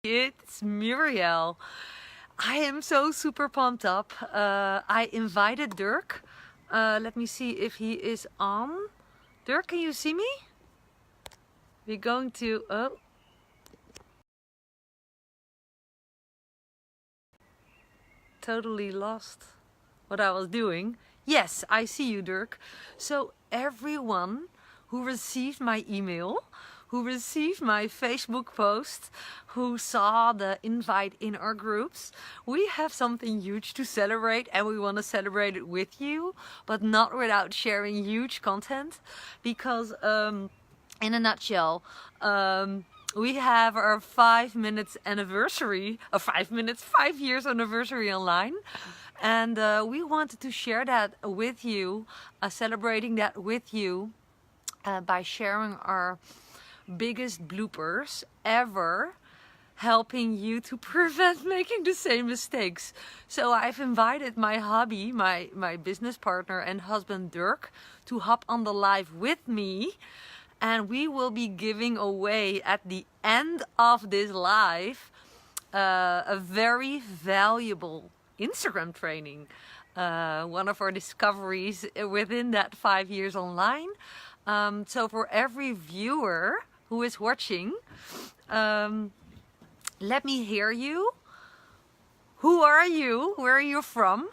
It's Muriel. I am so super pumped up. I invited Dirk. Let me see if he is on. Dirk, can you see me? We're going to... Oh. Totally lost what I was doing. Yes, I see you, Dirk. So everyone who received my email, who received my Facebook post, who saw the invite in our groups, we have something huge to celebrate, and we want to celebrate it with you, but not without sharing huge content, because in a nutshell, we have our 5 minutes anniversary, 5 years anniversary online. And we wanted to share that with you, celebrating that with you by sharing our biggest bloopers ever, helping you to prevent making the same mistakes. So I've invited my hubby, my business partner and husband Dirk, to hop on the live with me. And we will be giving away at the end of this live a very valuable Instagram training. One of our discoveries within that 5 years online. So for every viewer who is watching, let me hear you. Who are you? Where are you from?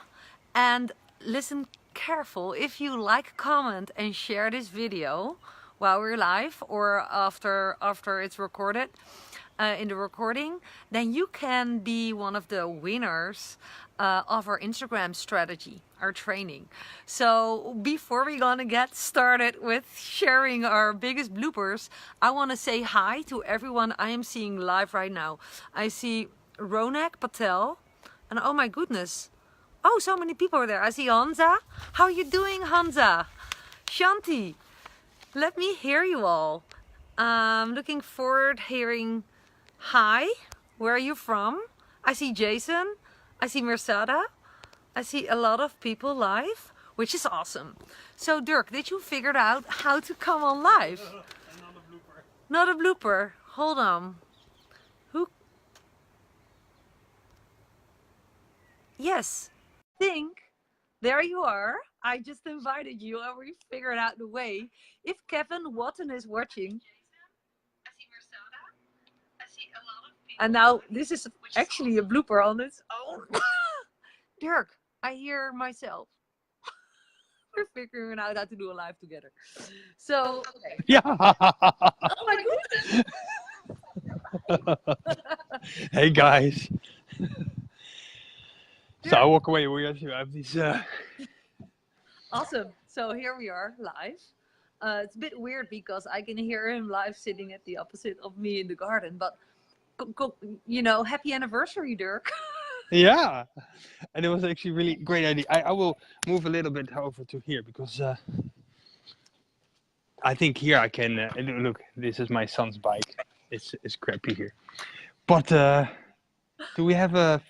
And listen careful. If you like, comment and share this video while we're live or after it's recorded, in the recording, then you can be one of the winners of our Instagram strategy, our training. So before we're gonna get started with sharing our biggest bloopers, I want to say hi to everyone I am seeing live right now. I see Ronak Patel, and oh my goodness, oh, so many people are there. I see Hansa. How are you doing, Hansa? Shanti, let me hear you all. Looking forward hearing hi. Where are you from? I see Jason. I see Mercada. I see a lot of people live, which is awesome. So Dirk, did you figure out how to come on live? Not a blooper. Not a blooper. Hold on. Who? Yes. Think. There you are. I just invited you and we figured out the way. If Kevin Watton is watching. And now this is actually a blooper on its own. Dirk, I hear myself. We're figuring out how to do a live together. So, okay. Yeah. Oh my goodness. Hey guys. So I walk away. We have these. Awesome. So here we are live. It's a bit weird because I can hear him live sitting at the opposite of me in the garden. But, you know, happy anniversary, Dirk. Yeah. And it was actually really great idea. I will move a little bit over to here because I think here I can look. This is my son's bike. It's crappy here, but do we have a?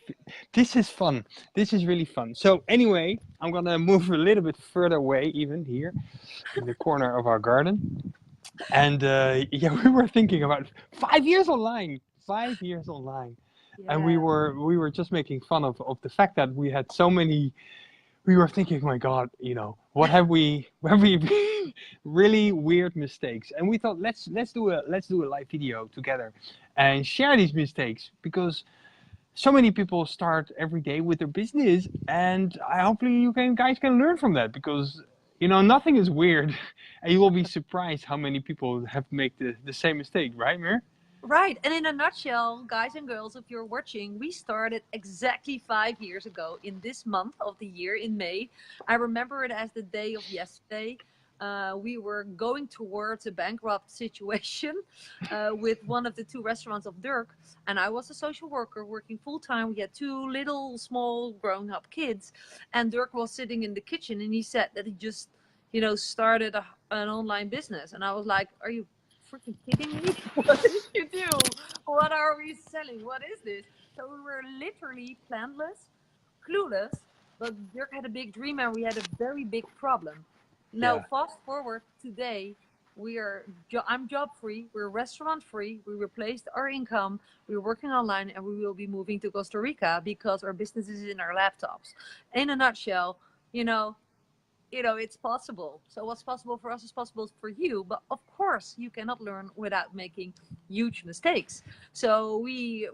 This is fun. This is really fun. So anyway, I'm gonna move a little bit further away, even here, in the corner of our garden. And yeah, we were thinking about 5 years online. 5 years online. Yeah. And we were just making fun of the fact that we had so many. We were thinking, oh my God, you know, what have we really weird mistakes? And we thought, let's do a live video together and share these mistakes, because so many people start every day with their business, and hopefully you guys can learn from that, because you know nothing is weird, and you will be surprised how many people have made the same mistake, right, Mir? Right, and in a nutshell, guys and girls, if you're watching, we started exactly 5 years ago in this month of the year in May. I remember it as the day of yesterday. We were going towards a bankrupt situation with one of the two restaurants of Dirk, and I was a social worker working full-time. We had two little small grown-up kids, and Dirk was sitting in the kitchen, and he said that he just, you know, started an online business, and I was like, are you freaking kidding me? What did you do? What are we selling? What is this? So we were literally planless, clueless, but Dirk had a big dream and we had a very big problem. Now, Yeah. fast forward today, I'm job free. We're restaurant free. We replaced our income. We're working online, and we will be moving to Costa Rica because our business is in our laptops. In a nutshell, you know, it's possible. So what's possible for us is possible for you. But of course, you cannot learn without making huge mistakes. So we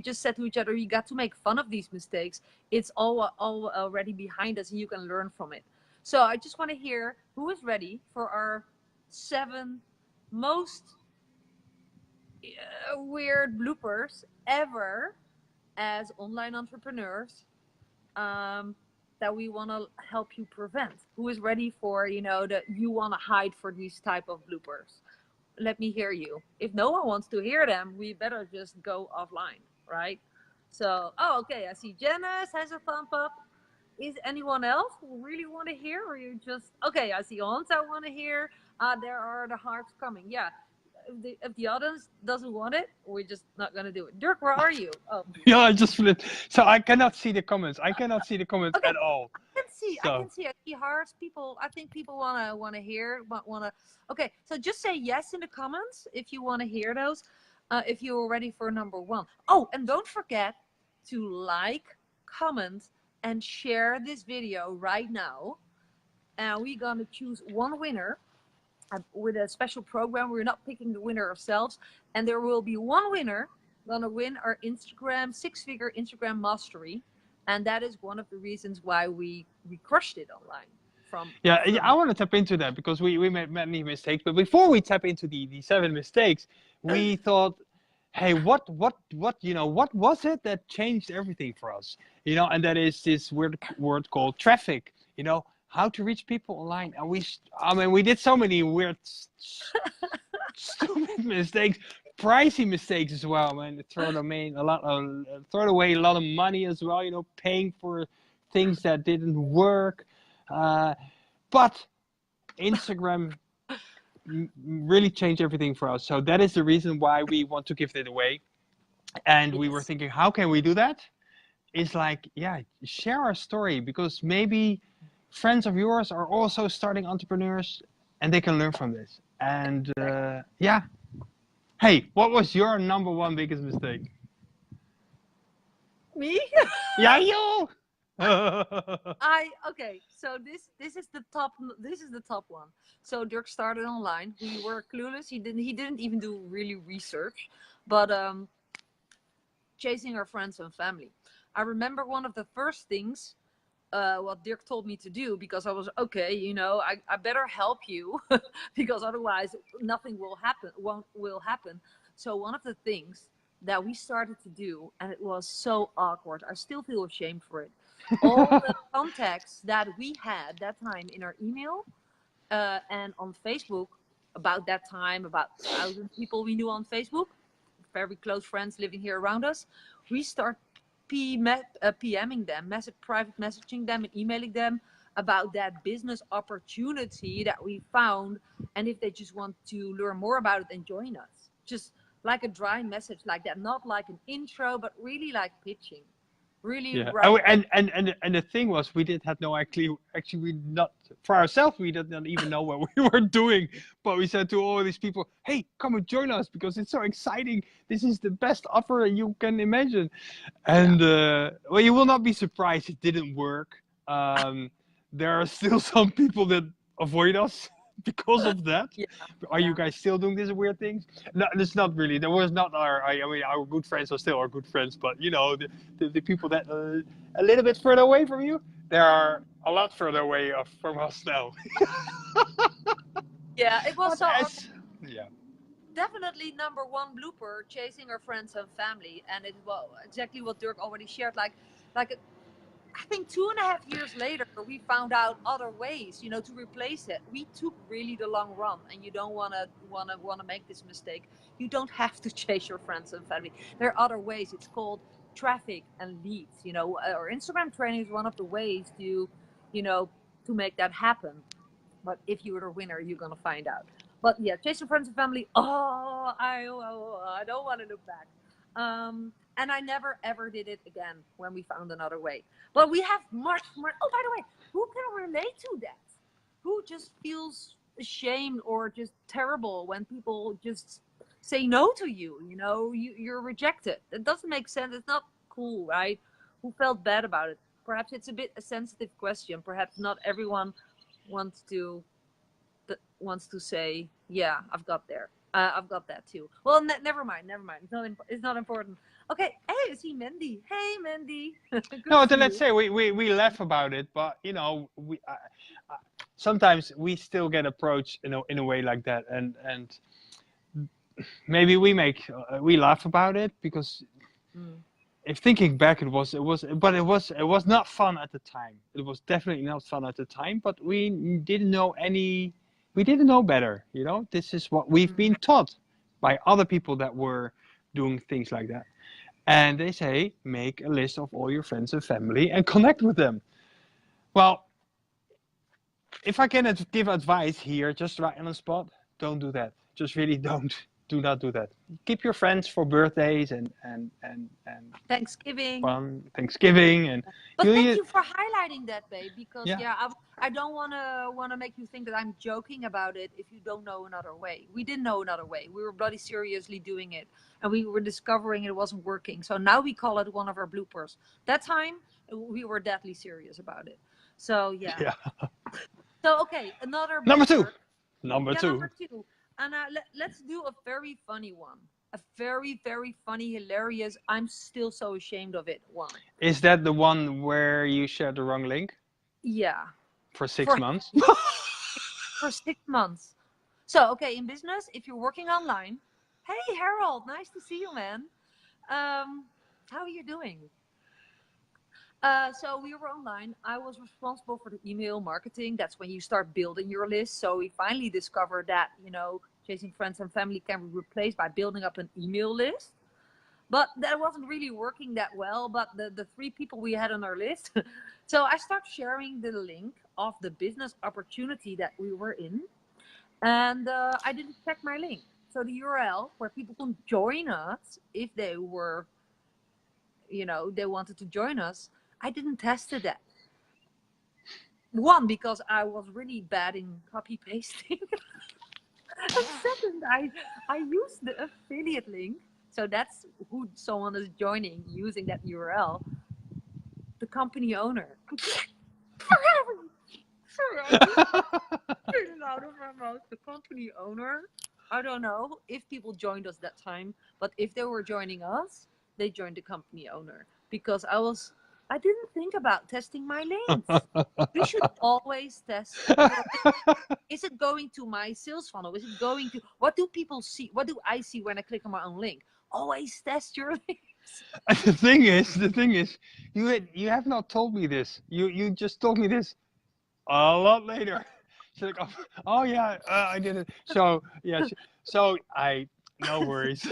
just said to each other, you got to make fun of these mistakes. It's all already behind us, and you can learn from it. So I just want to hear who is ready for our 7 most weird bloopers ever as online entrepreneurs, um, that we want to help you prevent. Who is ready for, that you want to hide for these type of bloopers? Let me hear you. If no one wants to hear them, we better just go offline, right? So, oh, okay. I see Janice has a thumb up. Is anyone else who really want to hear, or you just okay? I see Hans. I want to hear. There are the hearts coming. Yeah. If the audience doesn't want it, we're just not gonna do it. Dirk, where are you? Oh, Yeah, I just flipped. So I cannot see the comments. I cannot see the comments okay. at all. I So can see. I see hearts. People. I think people wanna hear. Wanna. Okay. So just say yes in the comments if you want to hear those. If you're ready for number 1. Oh, and don't forget to like, comment, and share this video right now. And we're gonna choose one winner with a special program. We're not picking the winner ourselves, and there will be one winner gonna win our Instagram 6-figure Instagram mastery, and that is one of the reasons why we crushed it online. yeah, I want to tap into that because we made many mistakes. But before we tap into the 7 mistakes, we thought, hey, what what was it that changed everything for us? And that is this weird word called traffic. How to reach people online. And we did so many weird, stupid mistakes, pricey mistakes as well, man. Thrown away a lot of money as well. Paying for things that didn't work. But Instagram really changed everything for us. So that is the reason why we want to give it away. And we were Yes. thinking, how can we do that? It's like, yeah, share our story because maybe friends of yours are also starting entrepreneurs and they can learn from this. And yeah. Hey, what was your number 1 biggest mistake? Me? Yeah, you. Okay. So this is the top. This is the top one. So Dirk started online. We were clueless. He didn't even do really research, but chasing our friends and family. I remember one of the first things what Dirk told me to do, because I was okay, I better help you because otherwise nothing will happen. So one of the things that we started to do, and it was so awkward, I still feel ashamed for it. All the contacts that we had that time in our email and on Facebook, about that time, about 1,000 people we knew on Facebook, very close friends living here around us, we start PMing them, private messaging them, and emailing them about that business opportunity that we found, and if they just want to learn more about it and join us. Just like a dry message like that, not like an intro, but really like pitching. Really Yeah, right. and the thing was, we did have no actually we not for ourselves. We did not even know what we were doing, but we said to all these people, "Hey, come and join us because it's so exciting. This is the best offer you can imagine." And well, you will not be surprised it didn't work. There are still some people that avoid us because of that. Yeah. Are you guys still doing these weird things? No, it's not really. There was not I mean, our good friends are still our good friends, but the people that a little bit further away from you, they are a lot further away from us now. Yeah, it was But so yeah. definitely number 1 blooper, chasing our friends and family, and it was exactly what Dirk already shared. Like I think 2.5 years later, we found out other ways, to replace it. We took really the long run, and you don't wanna make this mistake. You don't have to chase your friends and family. There are other ways. It's called traffic and leads. Our Instagram training is one of the ways to make that happen. But if you're the winner, you're gonna find out. But yeah, chasing friends and family. I don't want to look back. And I never ever did it again when we found another way. But we have much more. Oh, by the way, who can relate to that? Who just feels ashamed or just terrible when people just say no to you. You know, you're rejected. It doesn't make sense. It's not cool, right? Who felt bad about it? Perhaps it's a bit a sensitive question. Perhaps not everyone wants to say, yeah, I've got there. I've got that too. Well, never mind. Never mind. It's not important. Okay. Hey, I see Mandy. Hey, Mandy. Good No, to then see let's you. say we laugh about it, but you know, sometimes we still get approached in a way like that, and maybe we laugh about it because Mm. if thinking back, it was not fun at the time. It was definitely not fun at the time, but we didn't know better. You know, this is what we've been taught by other people that were doing things like that. And they say, make a list of all your friends and family and connect with them. Well, if I can give advice here, just right on the spot, don't do that. Just really don't. Do not do that. Keep your friends for birthdays and Thanksgiving. fun, Thanksgiving, and But thank you you for highlighting that, babe. Because yeah. yeah, I don't wanna make you think that I'm joking about it. If you don't know another way, we didn't know another way. We were bloody seriously doing it, and we were discovering it wasn't working. So now we call it one of our bloopers. That time we were deadly serious about it. So yeah. Yeah. So okay, another Number two. blooper. Number Yeah, two. number two. And let's do a very funny one. A very, very funny, hilarious. I'm still so ashamed of it one. Is that the one where you shared the wrong link Yeah. for six For months? for 6 months. So, okay, in business, if you're working online, hey Harold, nice to see you, man. How are you doing? So we were online. I was responsible for the email marketing. That's when you start building your list. So we finally discovered that, chasing friends and family can be replaced by building up an email list. But that wasn't really working that well. But the three people we had on our list. So I started sharing the link of the business opportunity that we were in. And I didn't check my link. So the URL where people can join us if they were, they wanted to join us, I didn't test it that. One, because I was really bad in copy pasting. And second, I used the affiliate link. So that's who someone is joining using that URL. The company owner. Sorry, I just get it out of my mouth. The company owner. I don't know if people joined us that time, but if they were joining us, they joined the company owner because I didn't think about testing my links. We should always test your link. Is it going to my sales funnel? Is it going to, what do people see? What do I see when I click on my own link? Always test your links. The thing is, you have not told me this. You just told me this a lot later. She's like, oh yeah, I did it. So yeah, no worries.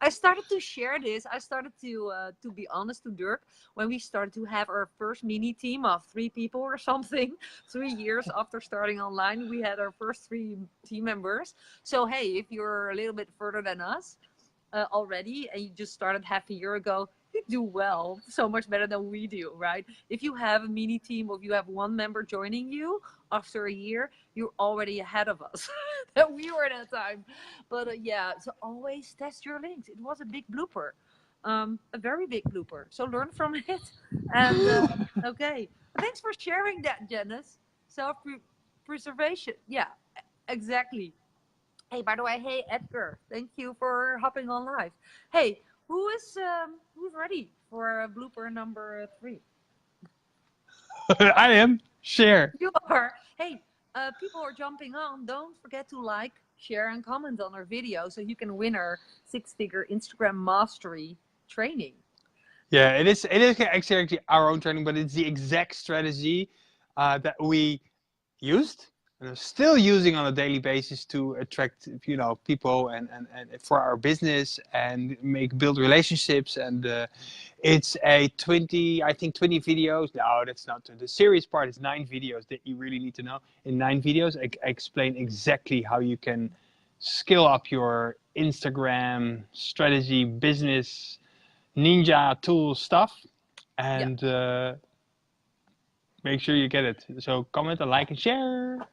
I started to share this. I started to be honest to Dirk when we started to have our first mini team of 3 people or something. 3 years after starting online, we had our first 3 team members. So hey, if you're a little bit further than us already and you just started half a year ago, you do well, so much better than we do, right? If you have a mini team or if you have one member joining you after a year, you're already ahead of us that we were at that time. But yeah, so always test your links. It was a big blooper, a very big blooper. So learn from it. And okay, thanks for sharing that, Janice. Self preservation. Yeah, exactly. Hey, by the way, hey Edgar, thank you for hopping on live. Hey, who's ready for blooper number 3? I am. Share. You are. Hey, people are jumping on. Don't forget to like, share, and comment on our video so you can win our 6-figure Instagram mastery training. Yeah, it is. It is actually our own training, but it's the exact strategy that we used and are still using on a daily basis to attract, people and for our business and build relationships. And it's a 20, I think 20 videos. No, that's not the serious part. Is 9 videos that you really need to know. In 9 videos, I explain exactly how you can scale up your Instagram strategy, business, ninja tool stuff, Yeah. and make sure you get it. So comment, and like, and share.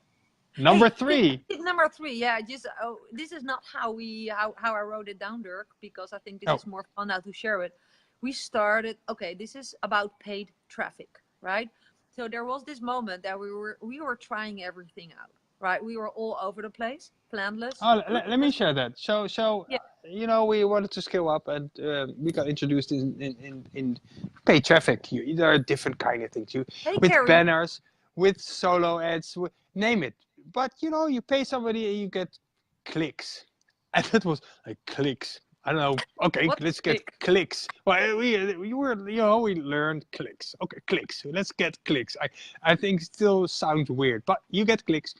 Number Hey, 3. tip number 3. Yeah, just this is not how I wrote it down, Dirk, because I think this Oh, is more fun now to share it. We started. Okay, this is about paid traffic, right? So there was this moment that we were trying everything out, right? We were all over the place, planless, let me fruitless. share that. Yeah. You know, we wanted to scale up, and we got introduced in paid traffic. There are different kind of things. Hey, With Carrie. banners, with solo ads, name it. But you know, you pay somebody and you get clicks, and that was like clicks. I don't know. Okay, What's let's get big? clicks. Well, we were, you know, we learned clicks. Okay, clicks. Let's get clicks. I think still sounds weird, but you get clicks.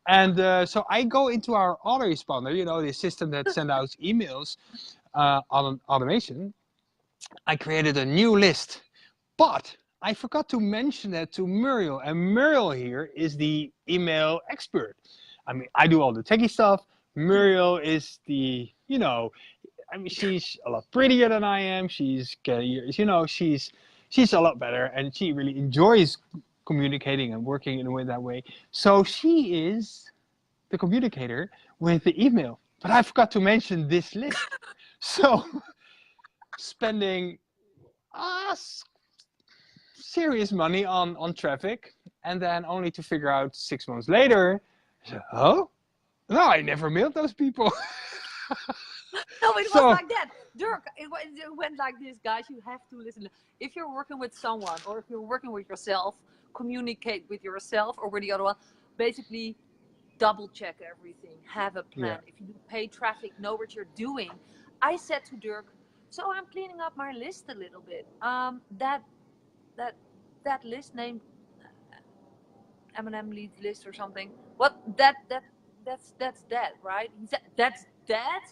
And so I go into our autoresponder, you know, the system that sends out emails on automation. I created a new list, but I forgot to mention that to Muriel. And Muriel here is the email expert. I mean, I do all the techie stuff. Muriel is the, you know, I mean, she's a lot prettier than I am. She's, you know, she's a lot better, and she really enjoys communicating and working in a way that way. So she is the communicator with the email. But I forgot to mention this list. So spending uh, serious money on traffic, and then only to figure out 6 months later, oh, no, I never mailed those people. No, it was So like that. Dirk, it went like this, guys. You have to listen. If you're working with someone or if you're working with yourself, communicate with yourself or with the other one. Basically, double check everything. Have a yeah, plan. If you do paid traffic, know what you're doing. I said to Dirk, so I'm cleaning up my list a little bit. That that list named M&M leads list or something. What that's dead, right? He said, that's dead.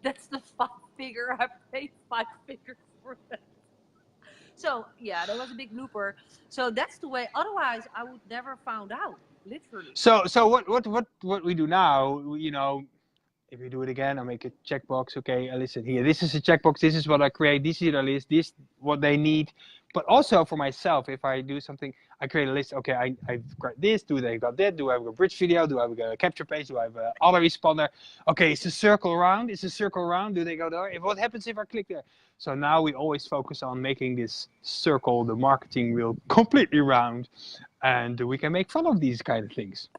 That's the 5 figure. I paid 5 figures for that. So yeah, that was a big blooper. So that's the way. Otherwise, I would never found out. Literally. so what we do now, you know, if you do it again, I make a checkbox. Okay, listen here. This is a checkbox. This is what I create. This is the list. This what they need. But also for myself, if I do something, I create a list. Okay, I've got this. Do they got that? Do I have a bridge video? Do I have a capture page? Do I have a autoresponder? Okay, it's a circle around. It's a circle around. Do they go there? What happens if I click there? So now we always focus on making this circle, the marketing wheel, completely round, and we can make fun of these kind of things.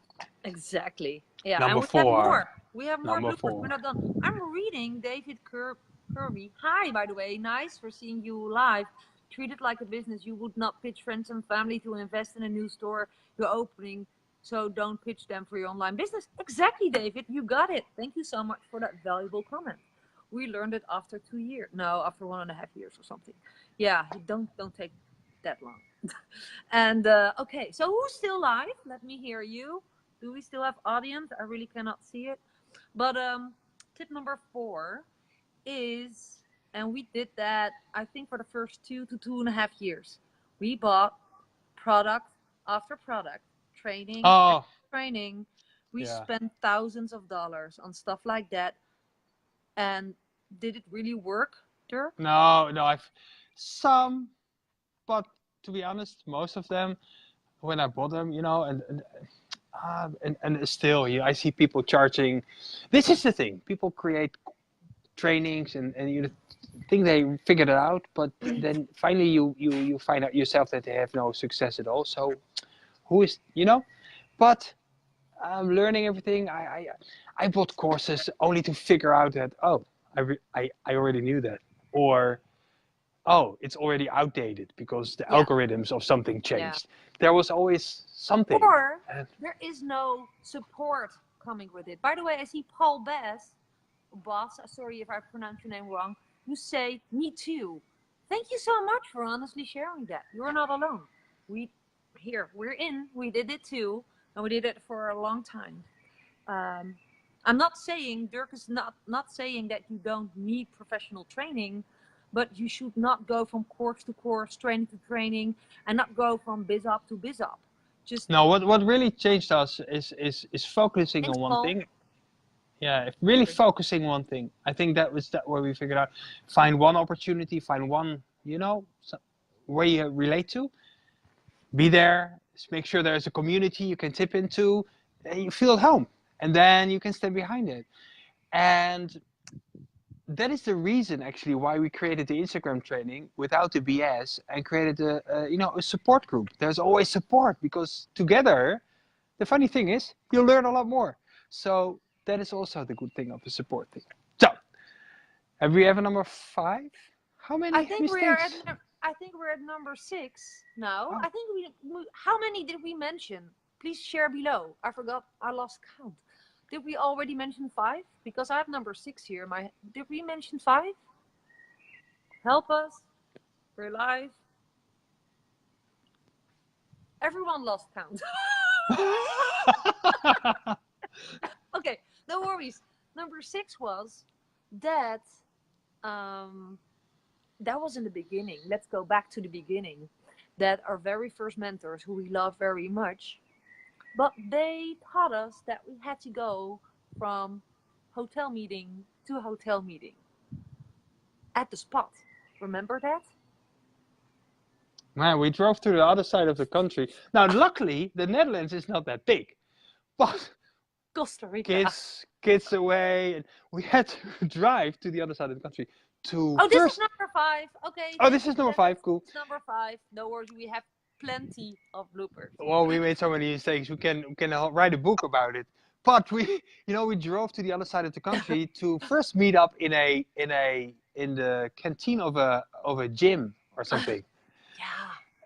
Exactly. Yeah, and Number we have 4. more. We have more Number bloopers. We're 4. not done. I'm reading David Kirby. Hi, by the way. Nice for seeing you live. Treat it like a business. You would not pitch friends and family to invest in a new store you're opening. So don't pitch them for your online business. Exactly, David. You got it. Thank you so much for that valuable comment. We learned it after 2 years. No, after 1.5 years or something. Yeah, don't take that long. And okay, so who's still live? Let me hear you. Do we still have audience? I really cannot see it. But tip number 4 is, and we did that, I think, for the first 2 to 2.5 years. We bought product after product, training after Oh, training. We yeah. spent thousands of dollars on stuff like that. And did it really work, Dirk? No, no, I've some, but to be honest, most of them, when I bought them, you know, and still, I see people charging. This is the thing. People create trainings, and you think they figured it out, but then finally you find out yourself that they have no success at all. So who is, you know? But I'm learning everything. I bought courses only to figure out that, oh, I already knew that, or oh, it's already outdated because the Yeah, algorithms of something yeah. changed. There was always something. Or And there is no support coming with it. By the way, I see Paul Boss, sorry if I pronounce your name wrong, you say, me too. Thank you so much for honestly sharing that. You're not alone. We're in, we did it too, and we did it for a long time. I'm not saying, Dirk is not saying that you don't need professional training, but you should not go from course to course, training to training, and not go from biz up to biz up. Just no, what really changed us is focusing on one install. thing. Yeah, really focusing one thing. I think that was that where we figured out, find one opportunity, find one, you know, where you relate to, be there, make sure there's a community you can tip into, you feel at home, and then you can stand behind it. And that is the reason actually why we created the Instagram training without the BS and created a support group. There's always support because together, the funny thing is you learn a lot more. So that is also the good thing of a support thing. So have we ever number 5? How many mistakes? I think we're at number 6 now. Oh. I think how many did we mention? Please share below. I forgot. I lost count. Did we already mention 5? Because I have number 6 here. Did we mention 5? Help us. We're live. Everyone lost count. Okay, no worries. Number 6 was that that was in the beginning. Let's go back to the beginning. That our very first mentors, who we love very much, but they taught us that we had to go from hotel meeting to hotel meeting at the spot. Remember that? Man, we drove to the other side of the country. Now, luckily, the Netherlands is not that big, but Costa Rica. Kids away, and we had to drive to the other side of the country to. Oh, this is number 5. Okay. Oh, this is number 5. Cool. It's number 5. No worries. We have plenty of bloopers. Well, we made so many mistakes. We can write a book about it. But we drove to the other side of the country to first meet up in the canteen of a gym or something. Yeah.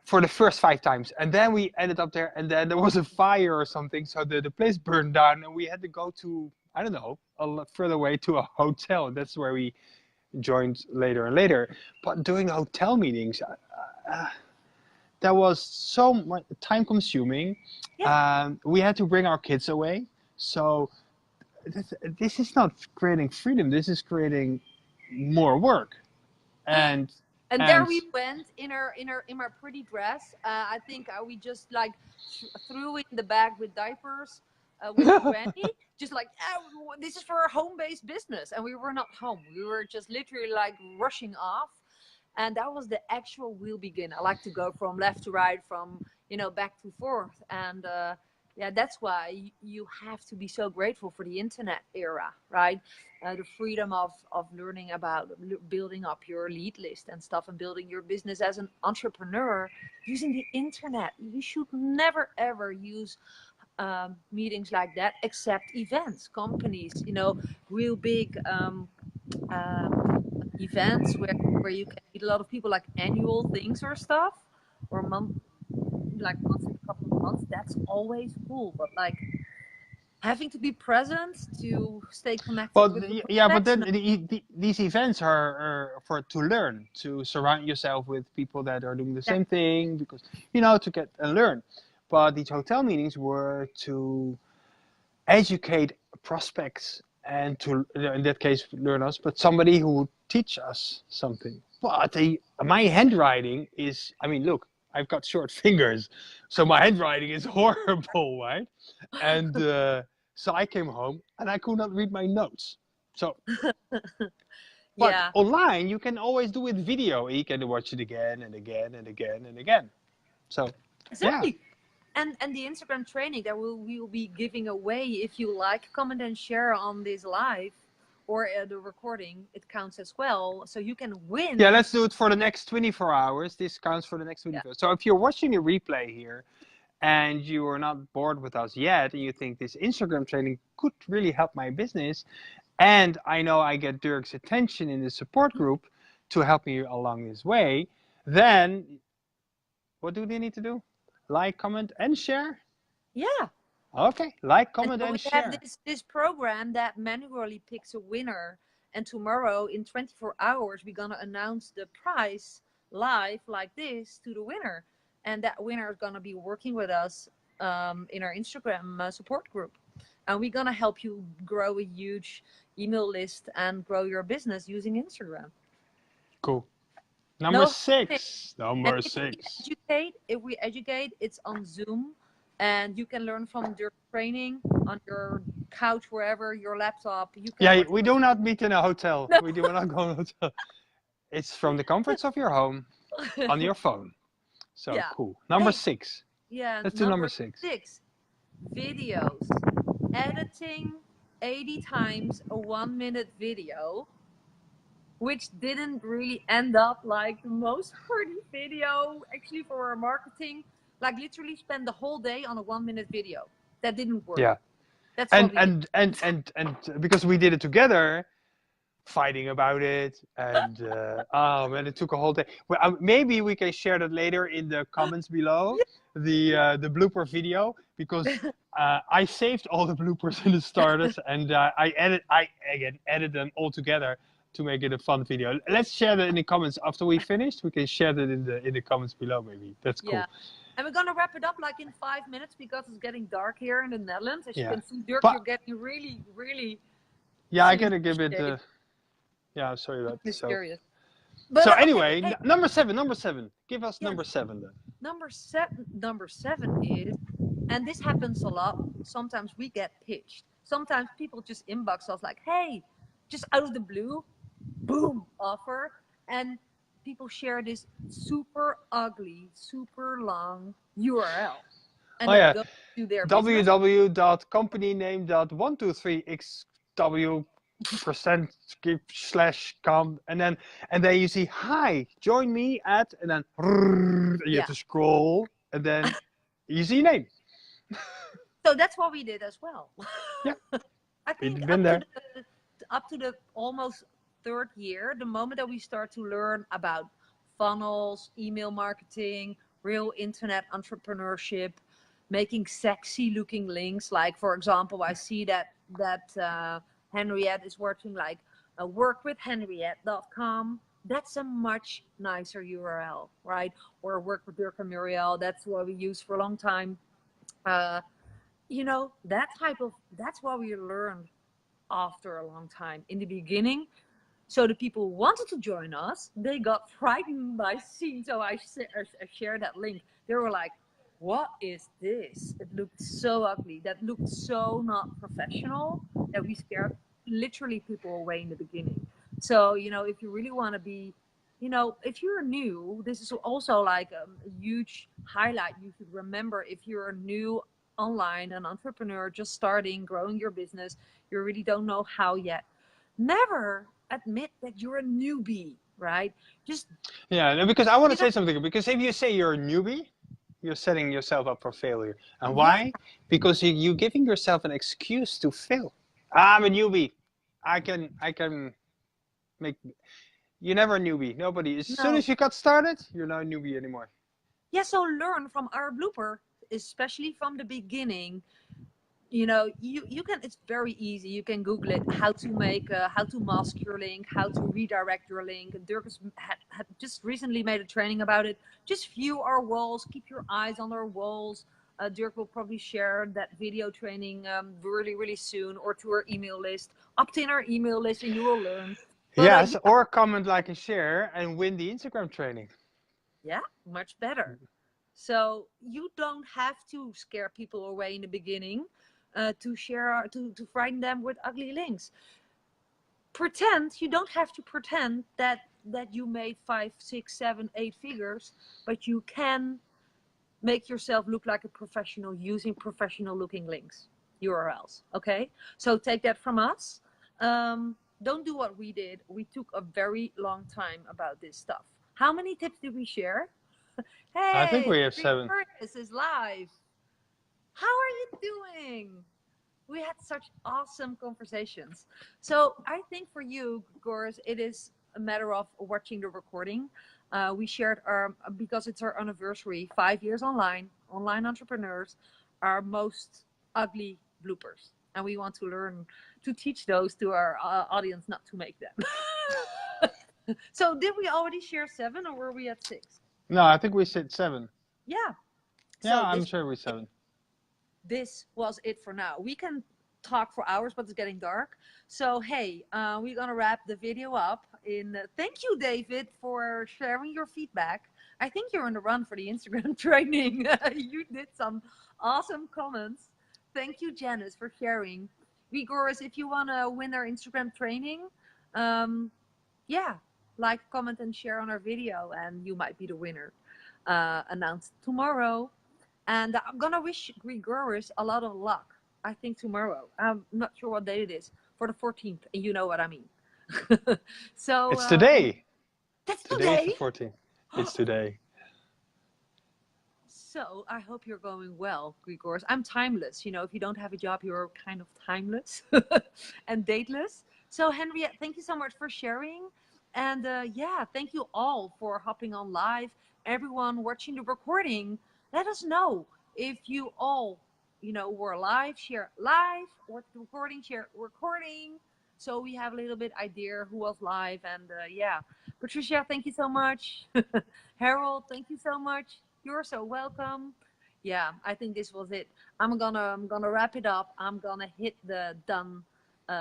For the first 5 times, and then we ended up there, and then there was a fire or something, so the place burned down, and we had to go to, I don't know, a lot further away to a hotel. That's where we joined later and later. But doing hotel meetings, that was so much time consuming. Yeah. We had to bring our kids away, so this is not creating freedom. This is creating more work, and there we went in our pretty dress. I think we just like threw in the bag with diapers with Granny, just like, this is for a home-based business, and we were not home. We were just literally like rushing off, and that was the actual wheel begin. I like to go from left to right, from back to forth, and yeah, that's why you have to be so grateful for the internet era, right? The freedom of learning about building up your lead list and stuff, and building your business as an entrepreneur using the internet. You should never ever use meetings like that, except events, companies, real big events where you can meet a lot of people, like annual things or stuff, or once in a couple of months. That's always cool, but like having to be present to stay connected. Well, but then these events are to learn, to surround yourself with people that are doing the same thing, because to get and learn. But these hotel meetings were to educate prospects and to, in that case, learn us, but somebody who would teach us something. But my handwriting is, look, I've got short fingers, so my handwriting is horrible, right? And so I came home and I could not read my notes. So, but online you can always do with video. You can watch it again and again and again and again. So, exactly. Yeah. And the Instagram training that we will be giving away, if you like, comment and share on this live, or the recording, it counts as well, so you can win. Yeah, let's do it for the next 24 hours. This counts for the next 24 hours. So if you're watching the replay here and you are not bored with us yet, and you think this Instagram training could really help my business, and I know I get Dirk's attention in the support group to help me along this way, then what do they need to do? Like, comment, and share? Yeah. Okay, like, comment, and share. We have this program that manually picks a winner, and tomorrow in 24 hours we're gonna announce the prize live like this to the winner, and that winner is gonna be working with us in our Instagram support group, and we're gonna help you grow a huge email list and grow your business using Instagram. Cool. Number 6. Number 6. If we educate, it's on Zoom. And you can learn from your training on your couch, wherever, your laptop. You can we do not meet in a hotel. No. We do not go in a hotel. It's from the comforts of your home on your phone. So cool. Number 6. Yeah. Let's do number 6. videos, editing 80 times a 1 minute video, which didn't really end up like the most pretty video actually for our marketing. Like literally spend the whole day on a 1 minute video. That didn't work. Yeah. That's what we did. And because we did it together, fighting about it, and oh man, it took a whole day. Well, maybe we can share that later in the comments below, the blooper video, because I saved all the bloopers in the starters, and I edit them all together to make it a fun video. Let's share that in the comments after we finished. We can share that in the comments below. Maybe that's cool. Yeah. And we're gonna wrap it up like in 5 minutes because it's getting dark here in the Netherlands. As you can see, Dirk, you're getting really, really. Yeah, I gotta give it. Yeah, sorry about that. Mysterious. So anyway, okay, number seven. Give us number 7 then. Number seven is, and this happens a lot. Sometimes we get pitched. Sometimes people just inbox us like, "Hey," just out of the blue, boom, offer, and people share this super ugly, super long URL. And go to their www.companyname.123xw%/com, and then you see, "Hi, join me at," and then you have to scroll, and then you see your name. So that's what we did as well. Yeah. I think up to the almost 3rd year, the moment that we start to learn about funnels, email marketing, real internet entrepreneurship, making sexy looking links. Like, for example, I see that Henriette is working like workwithhenriette.com. That's a much nicer URL, right? Or work with Dirk and Muriel. That's what we use for a long time. You know, that's what we learned after a long time. In the beginning, so the people who wanted to join us, they got frightened by seeing. So I shared that link. They were like, "What is this? It looked so ugly. That looked so not professional that we scared literally people away in the beginning." So, you know, if you really want to be, you know, if you're new, this is also like a huge highlight you should remember. If you're new online, an entrepreneur just starting, growing your business, you really don't know how yet. Never admit that you're a newbie, right? Just because I want to say something. Because if you say you're a newbie, you're setting yourself up for failure. And why? Because you're giving yourself an excuse to fail. I'm a newbie. I can make. You're never a newbie. Nobody. As soon as you got started, you're not a newbie anymore. Yeah. So learn from our blooper, especially from the beginning. You know, you can, it's very easy. You can Google it, how to mask your link, how to redirect your link. And Dirk had just recently made a training about it. Just view our walls, keep your eyes on our walls. Dirk will probably share that video training really, really soon, or to our email list. Opt in our email list and you will learn. But, or comment, like, and share and win the Instagram training. Yeah, much better. So you don't have to scare people away in the beginning. To frighten them with ugly links. You don't have to pretend that you made 5, 6, 7, 8 figures, but you can make yourself look like a professional using professional looking links, URLs. Okay, so take that from us. Don't do what we did. We took a very long time about this stuff. How many tips did we share? Hey, I think we have 7. This is live. How are you doing? We had such awesome conversations. So I think for you, Goris, it is a matter of watching the recording. We shared because it's our anniversary, 5 years online entrepreneurs, our most ugly bloopers. And we want to learn to teach those to our audience, not to make them. So did we already share 7 or were we at 6? No, I think we said 7. Yeah. Yeah, I'm sure we 7. This was it for now. We can talk for hours, but it's getting dark. So, hey, we're going to wrap the video up. Thank you, David, for sharing your feedback. I think you're on the run for the Instagram training. You did some awesome comments. Thank you, Janice, for sharing. Vigoris, if you want to win our Instagram training, like, comment, and share on our video, and you might be the winner. Announced tomorrow. And I'm gonna wish Grigorus a lot of luck. I think tomorrow. I'm not sure what day it is. For the 14th, and you know what I mean. So It's today. that's Today is the today. 14th. It's today. So I hope you're going well, Grigorus. I'm timeless. You know, if you don't have a job, you're kind of timeless and dateless. So Henriette, thank you so much for sharing. And yeah, thank you all for hopping on live. Everyone watching the recording, let us know if you all, you know, were live, share live, or the recording, share recording. So we have a little bit idea who was live. And yeah, Patricia, thank you so much. Harold, thank you so much. You're so welcome. Yeah, I think this was it. I'm gonna wrap it up. I'm gonna hit the done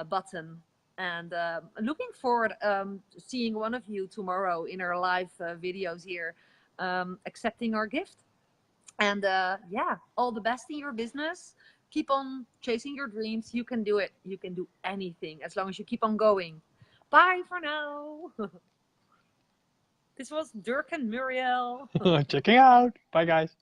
button, and looking forward to seeing one of you tomorrow in our live videos here, accepting our gift. And yeah, all the best in your business. Keep on chasing your dreams. You can do it. You can do anything as long as you keep on going. Bye for now. This was Dirk and Muriel. Checking out. Bye, guys.